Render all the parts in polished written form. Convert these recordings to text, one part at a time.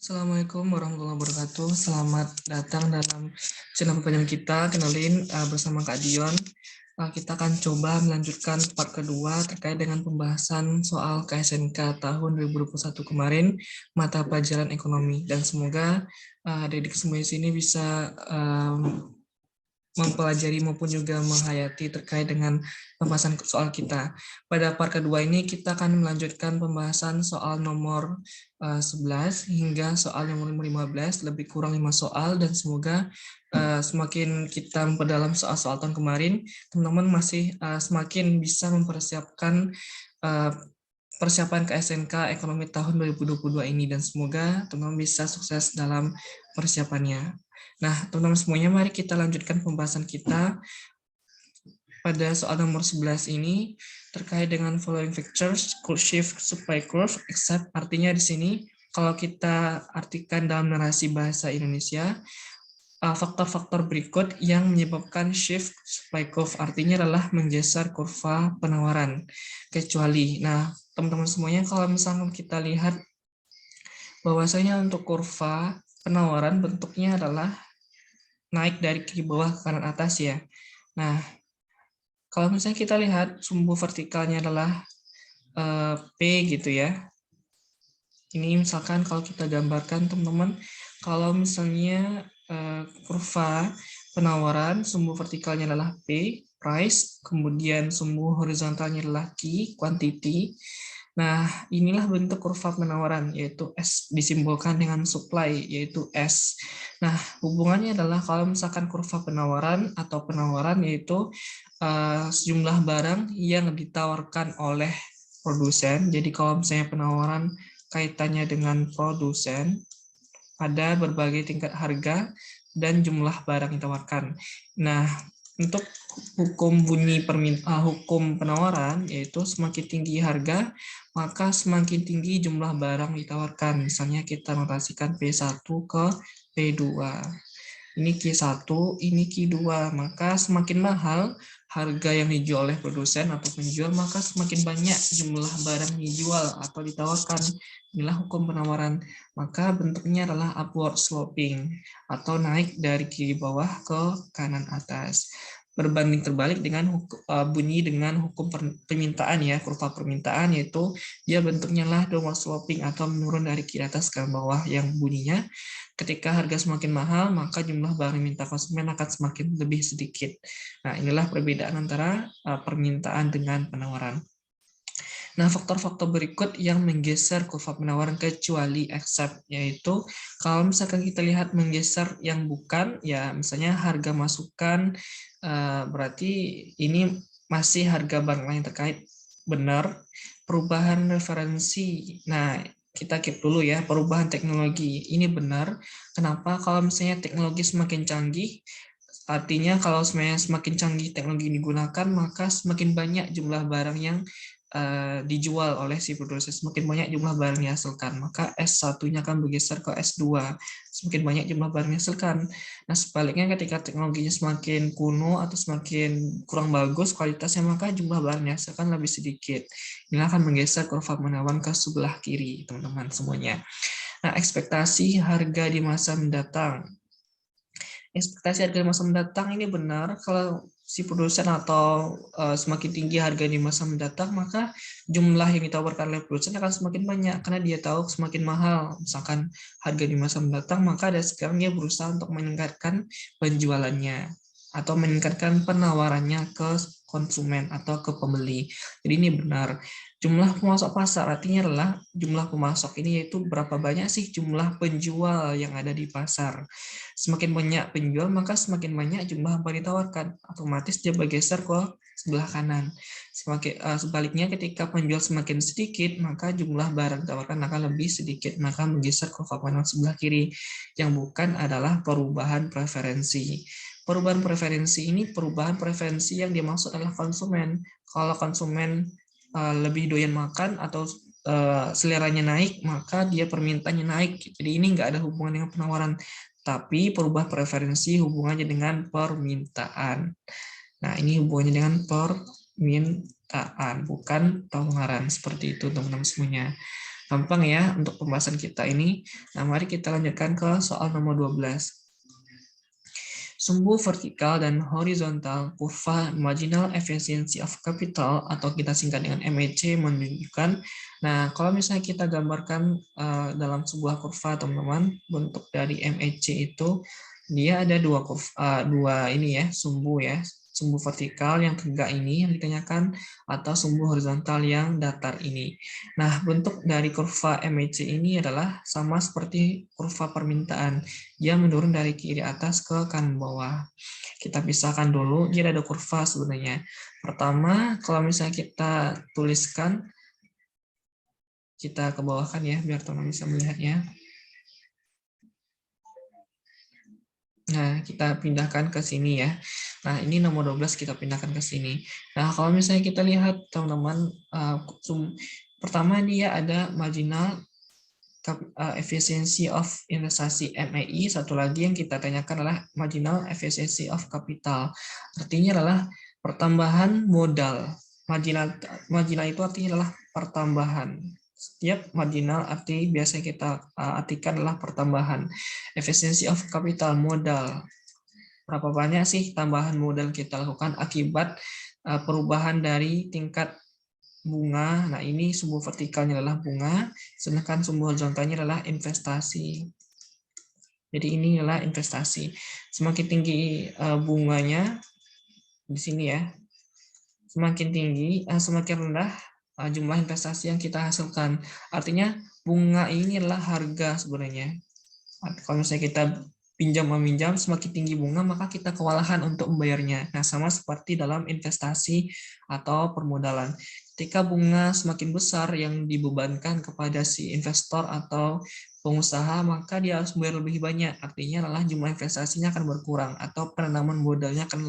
Assalamualaikum warahmatullahi wabarakatuh. Selamat datang dalam channel pertanyaan kita. Kenalin bersama Kak Dion. Kita akan coba melanjutkan part kedua terkait dengan pembahasan soal KSNK tahun 2021 kemarin, mata pelajaran ekonomi. Dan semoga adik-adik semua di sini bisa mempelajari maupun juga menghayati terkait dengan pembahasan soal kita. Pada part kedua ini kita akan melanjutkan pembahasan soal nomor 11 hingga soal nomor 15, lebih kurang 5 soal, dan semoga semakin kita memperdalam soal-soal tahun kemarin, teman-teman masih semakin bisa mempersiapkan persiapan ke SNK Ekonomi tahun 2022 ini, dan semoga teman-teman bisa sukses dalam persiapannya. Nah, teman-teman semuanya, mari kita lanjutkan pembahasan kita pada soal nomor 11 ini terkait dengan following factors could shift supply curve except, artinya di sini kalau kita artikan dalam narasi bahasa Indonesia, faktor-faktor berikut yang menyebabkan shift supply curve artinya adalah menggeser kurva penawaran, kecuali. Nah, teman-teman semuanya, kalau misalnya kita lihat bahwasanya untuk kurva penawaran bentuknya adalah naik dari kiri bawah ke kanan atas ya. Nah, kalau misalnya kita lihat sumbu vertikalnya adalah P gitu ya. Ini misalkan kalau kita gambarkan teman-teman, kalau misalnya kurva penawaran, sumbu vertikalnya adalah P, price, kemudian sumbu horizontalnya adalah Q, quantity. Nah, inilah bentuk kurva penawaran, yaitu S disimbolkan dengan supply, yaitu S. Nah, hubungannya adalah kalau misalkan kurva penawaran atau penawaran, yaitu sejumlah barang yang ditawarkan oleh produsen. Jadi kalau misalnya penawaran kaitannya dengan produsen pada berbagai tingkat harga dan jumlah barang yang ditawarkan. Nah, untuk hukum bunyi hukum penawaran, yaitu semakin tinggi harga, maka semakin tinggi jumlah barang ditawarkan. Misalnya kita notasikan P1 ke P2. Ini Q1, ini Q2. Maka semakin mahal harga yang dijual oleh produsen atau penjual, maka semakin banyak jumlah barang yang dijual atau ditawarkan. Inilah hukum penawaran. Maka bentuknya adalah upward sloping atau naik dari kiri bawah ke kanan atas. Berbanding terbalik dengan bunyi dengan hukum permintaan ya, kurva permintaan, yaitu dia bentuknya lah downward sloping atau menurun dari kiri atas ke bawah, yang bunyinya ketika harga semakin mahal maka jumlah barang yang minta konsumen akan semakin lebih sedikit. Nah, inilah perbedaan antara permintaan dengan penawaran. Nah, faktor-faktor berikut yang menggeser kurva penawaran kecuali except, yaitu kalau misalkan kita lihat menggeser yang bukan, ya misalnya harga masukan, berarti ini masih harga barang lain terkait benar. Perubahan referensi, nah kita keep dulu ya, perubahan teknologi ini benar. Kenapa? Kalau misalnya teknologi semakin canggih, artinya kalau semakin canggih teknologi yang digunakan, maka semakin banyak jumlah barang yang dijual oleh si produsen, semakin banyak jumlah barang yang dihasilkan, maka S1-nya akan bergeser ke S2, semakin banyak jumlah barang yang dihasilkan. Nah, sebaliknya ketika teknologinya semakin kuno atau semakin kurang bagus kualitasnya, maka jumlah barang yang dihasilkan lebih sedikit. Ini akan menggeser kurva penawaran ke sebelah kiri, teman-teman semuanya. Nah, ekspektasi harga di masa mendatang. Ekspektasi harga di masa mendatang ini benar kalau si produsen atau semakin tinggi harga di masa mendatang, maka jumlah yang ditawarkan oleh produsen akan semakin banyak karena dia tahu semakin mahal misalkan harga di masa mendatang, maka ada sekarang dia berusaha untuk meningkatkan penjualannya atau meningkatkan penawarannya ke konsumen atau ke pembeli. Jadi ini benar. Jumlah pemasok pasar artinya adalah jumlah pemasok ini, yaitu berapa banyak sih jumlah penjual yang ada di pasar. Semakin banyak penjual, maka semakin banyak jumlah yang ditawarkan. Otomatis dia bergeser ke sebelah kanan. Sebaliknya ketika penjual semakin sedikit, maka jumlah barang ditawarkan akan lebih sedikit, maka menggeser ke kanan sebelah kiri. Yang bukan adalah perubahan preferensi. Perubahan preferensi ini perubahan preferensi yang dimaksud adalah konsumen. Kalau konsumen lebih doyan makan atau seleranya naik, maka dia permintaannya naik. Jadi ini nggak ada hubungan dengan penawaran, tapi perubahan preferensi hubungannya dengan permintaan. Nah, ini hubungannya dengan permintaan, bukan tawaran. Seperti itu, teman-teman semuanya. Gampang ya untuk pembahasan kita ini. Nah, mari kita lanjutkan ke soal nomor 12. Sumbu vertikal dan horizontal kurva marginal efficiency of capital atau kita singkat dengan MEC menunjukkan. Nah, kalau misalnya kita gambarkan dalam sebuah kurva, teman-teman, bentuk dari MEC itu dia ada dua kurva, dua ini ya, sumbu ya. Sumbu vertikal yang tegak ini yang ditanyakan atau sumbu horizontal yang datar ini. Nah, bentuk dari kurva MEC ini adalah sama seperti kurva permintaan. Dia menurun dari kiri atas ke kanan bawah. Kita pisahkan dulu, dia ada kurva sebenarnya. Pertama, kalau misalnya kita tuliskan, kita ke bawahkan ya, biar teman-teman bisa melihatnya. Nah, kita pindahkan ke sini ya. Nah, ini nomor 12 kita pindahkan ke sini. Nah, kalau misalnya kita lihat, teman-teman, pertama dia ada marginal efficiency of investasi MAI, satu lagi yang kita tanyakan adalah marginal efficiency of capital. Artinya adalah pertambahan modal. Marginal itu artinya adalah pertambahan. Setiap marginal arti biasa kita artikan adalah pertambahan. Efficiency of capital, modal. Berapa banyak sih tambahan modal kita lakukan akibat perubahan dari tingkat bunga. Nah, ini sumbu vertikalnya adalah bunga, sedangkan sumbu horizontalnya adalah investasi. Jadi ini adalah investasi. Semakin tinggi bunganya di sini ya, semakin tinggi, semakin rendah jumlah investasi yang kita hasilkan. Artinya bunga ini adalah harga sebenarnya. Kalau misalnya kita pinjam meminjam, semakin tinggi bunga, maka kita kewalahan untuk membayarnya. Nah, sama seperti dalam investasi atau permodalan. Ketika bunga semakin besar yang dibebankan kepada si investor atau pengusaha, maka dia harus bayar lebih banyak. Artinya adalah jumlah investasinya akan berkurang atau penanaman modalnya akan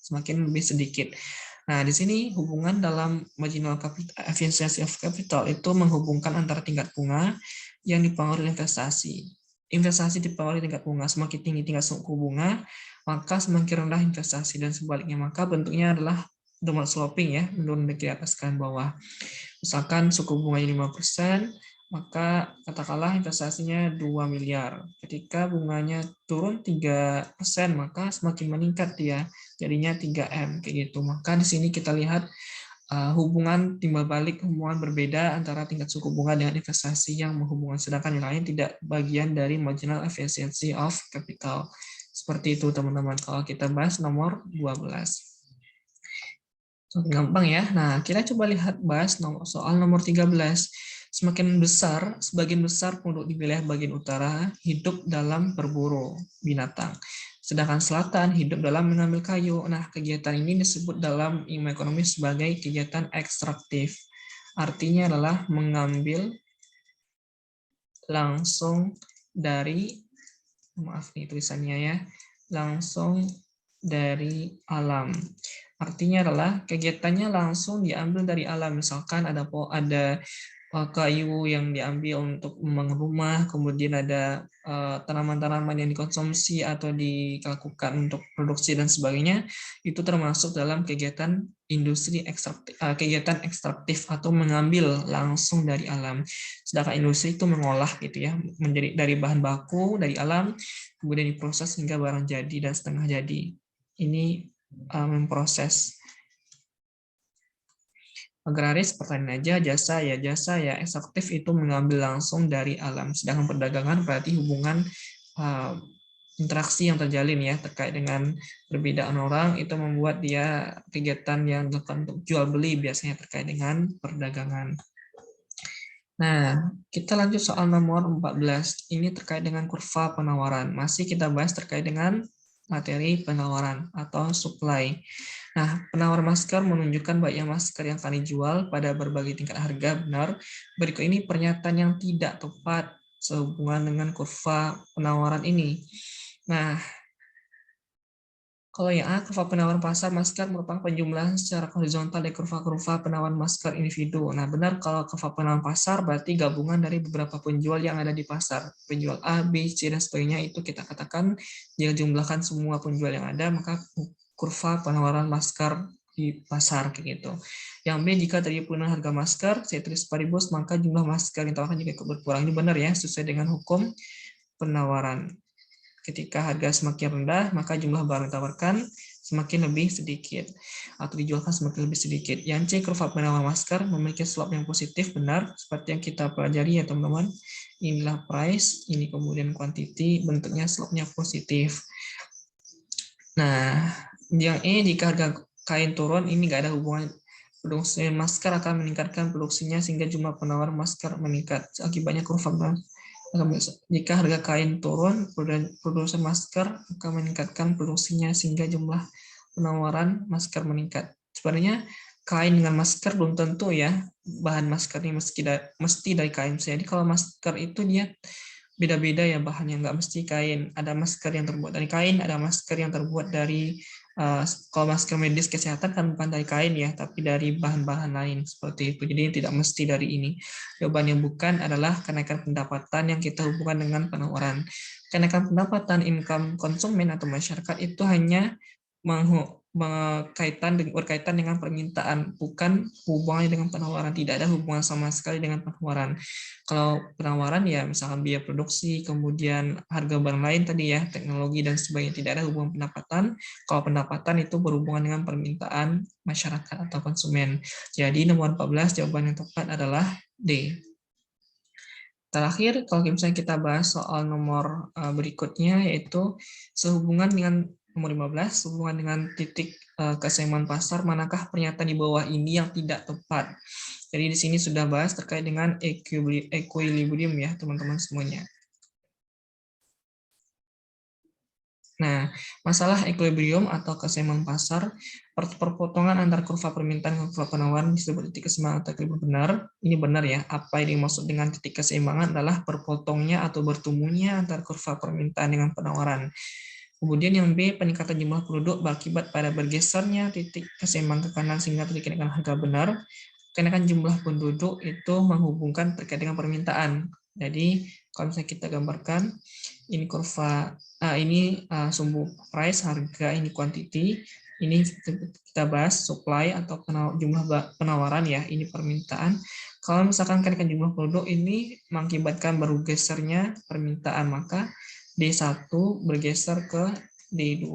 semakin lebih sedikit. Nah, di sini hubungan dalam marginal efficiency of capital itu menghubungkan antara tingkat bunga yang dipengaruhi investasi. Investasi dipengaruhi tingkat bunga, semakin tinggi tingkat suku bunga, maka semakin rendah investasi, dan sebaliknya. Maka bentuknya adalah downward sloping ya, menurun dari atas ke bawah. Misalkan suku bunganya 5%, maka katakanlah investasinya 2 miliar. Ketika bunganya turun 3%, maka semakin meningkat dia, jadinya 3M kayak gitu. Maka di sini kita lihat hubungan timbal balik, hubungan berbeda antara tingkat suku bunga dengan investasi yang menghubungkan, sedangkan yang lain tidak bagian dari marginal efficiency of capital. Seperti itu teman-teman kalau kita bahas nomor 12. Gampang ya. Nah, kita coba lihat bahas soal nomor 13. Semakin besar, sebagian besar penduduk di wilayah bagian utara hidup dalam berburu binatang. Sedangkan selatan hidup dalam mengambil kayu. Nah, kegiatan ini disebut dalam ilmu ekonomi sebagai kegiatan ekstraktif. Artinya adalah mengambil langsung dari, maaf nih tulisannya ya, langsung dari alam. Artinya adalah kegiatannya langsung diambil dari alam. Misalkan ada kayu yang diambil untuk membangun rumah, kemudian ada tanaman-tanaman yang dikonsumsi atau dilakukan untuk produksi dan sebagainya, itu termasuk dalam kegiatan industri ekstraktif, kegiatan ekstraktif atau mengambil langsung dari alam. Sedangkan industri itu mengolah gitu ya, menjadi dari bahan baku dari alam, kemudian diproses hingga barang jadi dan setengah jadi. Ini memproses. Agraris pertanian aja, jasa ya ekstraktif itu mengambil langsung dari alam. Sedangkan perdagangan berarti hubungan interaksi yang terjalin ya terkait dengan perbedaan orang, itu membuat dia kegiatan yang dilakukan untuk jual beli biasanya terkait dengan perdagangan. Nah, kita lanjut soal nomor 14. Ini terkait dengan kurva penawaran. Masih kita bahas terkait dengan materi penawaran atau supply. Nah, penawar masker menunjukkan banyak masker yang akan dijual pada berbagai tingkat harga. Benar. Berikut ini pernyataan yang tidak tepat sehubungan dengan kurva penawaran ini. Nah, kalau yang A, kurva penawaran pasar masker merupakan penjumlahan secara horizontal dari kurva-kurva penawaran masker individu. Nah, benar kalau kurva penawaran pasar berarti gabungan dari beberapa penjual yang ada di pasar. Penjual A, B, C, dan sebagainya itu kita katakan jika jumlahkan semua penjual yang ada, maka kurva penawaran masker di pasar kayak gitu. Yang B, jika terjadi penurunan harga masker ceteris paribus, maka jumlah masker yang ditawarkan juga ikut berkurang. Ini benar ya, sesuai dengan hukum penawaran. Ketika harga semakin rendah, maka jumlah barang ditawarkan semakin lebih sedikit atau dijualkan semakin lebih sedikit. Yang C, kurva penawar masker memiliki slope yang positif, benar, seperti yang kita pelajari ya teman-teman. Inilah price, ini kemudian quantity, bentuknya slope-nya positif. Nah, yang E, jika harga kain turun, ini nggak ada hubungan. Produksi masker akan meningkatkan produksinya sehingga jumlah penawar masker meningkat. Akibatnya kurva. Jika harga kain turun, produksi masker akan meningkatkan produksinya sehingga jumlah penawaran masker meningkat. Sebenarnya kain dengan masker belum tentu ya bahan masker ini mesti dari kain. Jadi kalau masker itu dia beda-beda ya bahannya, nggak mesti kain. Ada masker yang terbuat dari kain, ada masker yang terbuat dari kalau masker medis kesehatan kan bukan dari kain ya, tapi dari bahan-bahan lain seperti itu. Jadi tidak mesti dari ini. Jawaban yang bukan adalah kenaikan pendapatan yang kita hubungkan dengan penawaran. Kenaikan pendapatan income konsumen atau masyarakat itu hanya berkaitan dengan permintaan, bukan hubungannya dengan penawaran. Tidak ada hubungan sama sekali dengan penawaran. Kalau penawaran ya misalkan biaya produksi, kemudian harga barang lain tadi ya, teknologi dan sebagainya, tidak ada hubungan pendapatan. Kalau pendapatan itu berhubungan dengan permintaan masyarakat atau konsumen. Jadi nomor 14 jawaban yang tepat adalah D. Terakhir, kalau misalnya kita bahas soal nomor berikutnya, yaitu sehubungan dengan nomor 15, sehubungan dengan titik keseimbangan pasar, manakah pernyataan di bawah ini yang tidak tepat? Jadi di sini sudah bahas terkait dengan equilibrium ya, teman-teman semuanya. Nah, masalah equilibrium atau keseimbangan pasar, perpotongan antar kurva permintaan dan kurva penawaran disebut titik keseimbangan atau equilibrium benar. Ini benar ya, apa yang dimaksud dengan titik keseimbangan adalah berpotongnya atau bertumbuhnya antar kurva permintaan dengan penawaran. Kemudian yang B, peningkatan jumlah penduduk berakibat pada bergesernya titik keseimbangan ke kanan sehingga terjadi kenaikan harga benar. Kenaikan jumlah penduduk itu menghubungkan terkait dengan permintaan. Jadi kalau misalnya kita gambarkan, ini kurva, ini sumbu price, harga, ini quantity, ini kita bahas supply atau jumlah penawaran ya, ini permintaan. Kalau misalkan kenaikan jumlah penduduk ini mengakibatkan bergesernya permintaan, maka D1 bergeser ke D2.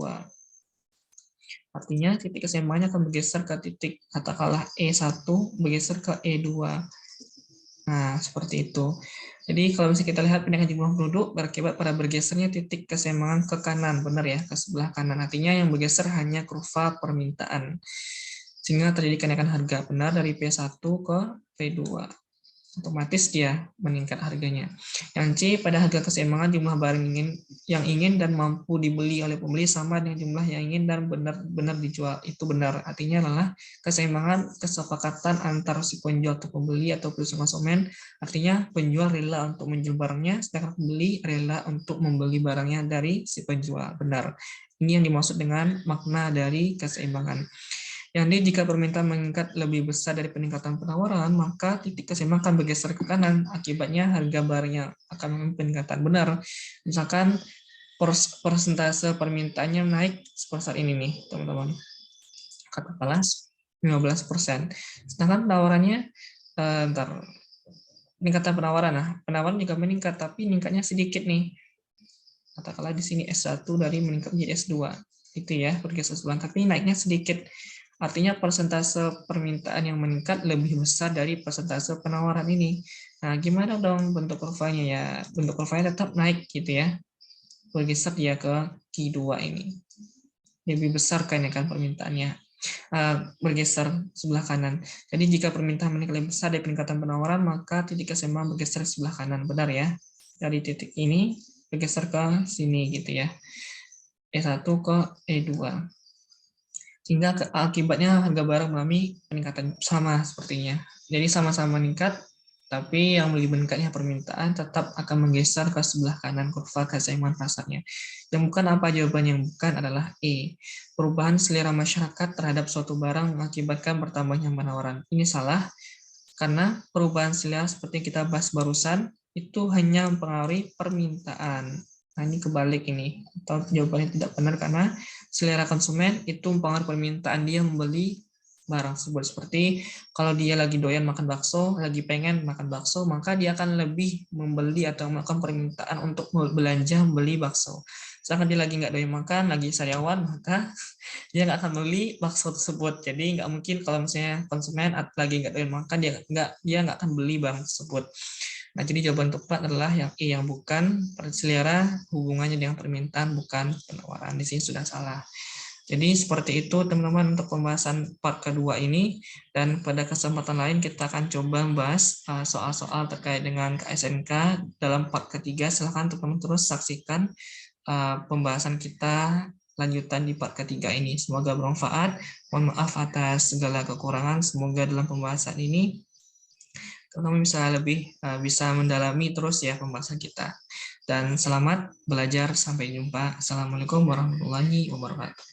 Artinya titik keseimbangannya akan bergeser ke titik katakanlah E1 bergeser ke E2. Nah, seperti itu. Jadi kalau misalnya kita lihat peningkatan jumlah penduduk berakibat pada bergesernya titik keseimbangan ke kanan, benar ya, ke sebelah kanan. Artinya yang bergeser hanya kurva permintaan. Sehingga terjadi kenaikan harga benar dari P1 ke P2. Otomatis dia meningkat harganya. Yang C, pada harga keseimbangan jumlah barang yang ingin dan mampu dibeli oleh pembeli sama dengan jumlah yang ingin dan benar dijual. Itu benar. Artinya adalah keseimbangan kesepakatan antara si penjual atau pembeli atau perusahaan konsumen. Artinya penjual rela untuk menjual barangnya, sedangkan pembeli rela untuk membeli barangnya dari si penjual. Benar. Ini yang dimaksud dengan makna dari keseimbangan. Yang D, jika permintaan meningkat lebih besar dari peningkatan penawaran, maka titik keseimbangan akan bergeser ke kanan. Akibatnya harga barangnya akan mengalami peningkatan. Benar. Misalkan persentase permintaannya naik seperti ini nih, teman-teman. Katakanlah 15%. Sedangkan penawarannya, peningkatan penawaran. Nah, penawaran juga meningkat, tapi meningkatnya sedikit nih. Katakanlah di sini S1 dari meningkat menjadi S2. Itu ya, bergeser sebelah, tapi naiknya sedikit. Artinya persentase permintaan yang meningkat lebih besar dari persentase penawaran ini. Nah, gimana dong bentuk kurvanya ya? Bentuk kurvanya tetap naik gitu ya. Bergeser dia ke Q2 ini. Lebih besar kenaikan permintaannya. Bergeser sebelah kanan. Jadi jika permintaan meningkat lebih besar dari peningkatan penawaran, maka titik keseimbangan bergeser sebelah kanan. Benar ya? Dari titik ini bergeser ke sini gitu ya. E1 ke E2. Sehingga akibatnya harga barang mengalami peningkatan sama sepertinya. Jadi sama-sama meningkat, tapi yang lebih meningkatnya permintaan tetap akan menggeser ke sebelah kanan kurva keseimbangan pasarnya. Yang bukan apa jawaban yang bukan adalah E. Perubahan selera masyarakat terhadap suatu barang mengakibatkan bertambahnya penawaran. Ini salah, karena perubahan selera seperti yang kita bahas barusan, itu hanya mempengaruhi permintaan. Nah, ini kebalik ini. Atau jawabannya tidak benar karena selera konsumen itu mempengaruhi permintaan dia membeli barang tersebut. Seperti kalau dia lagi doyan makan bakso, lagi pengen makan bakso, maka dia akan lebih membeli atau melakukan permintaan untuk belanja beli bakso. Sedangkan dia lagi nggak doyan makan, lagi sariawan, maka dia nggak akan beli bakso tersebut. Jadi nggak mungkin kalau misalnya konsumen lagi nggak doyan makan, dia nggak akan beli barang tersebut. Nah, jadi jawaban tepat adalah yang I, yang bukan selera hubungannya dengan permintaan, bukan penawaran. Di sini sudah salah. Jadi seperti itu teman-teman untuk pembahasan part kedua ini, dan pada kesempatan lain kita akan coba membahas soal-soal terkait dengan KSNK dalam part ketiga. Silahkan teman-teman terus saksikan pembahasan kita lanjutan di part ketiga ini. Semoga bermanfaat. Mohon maaf atas segala kekurangan. Semoga dalam pembahasan ini teman-teman bisa lebih bisa mendalami terus ya pembahasan kita. Dan selamat belajar, sampai jumpa. Assalamualaikum warahmatullahi wabarakatuh.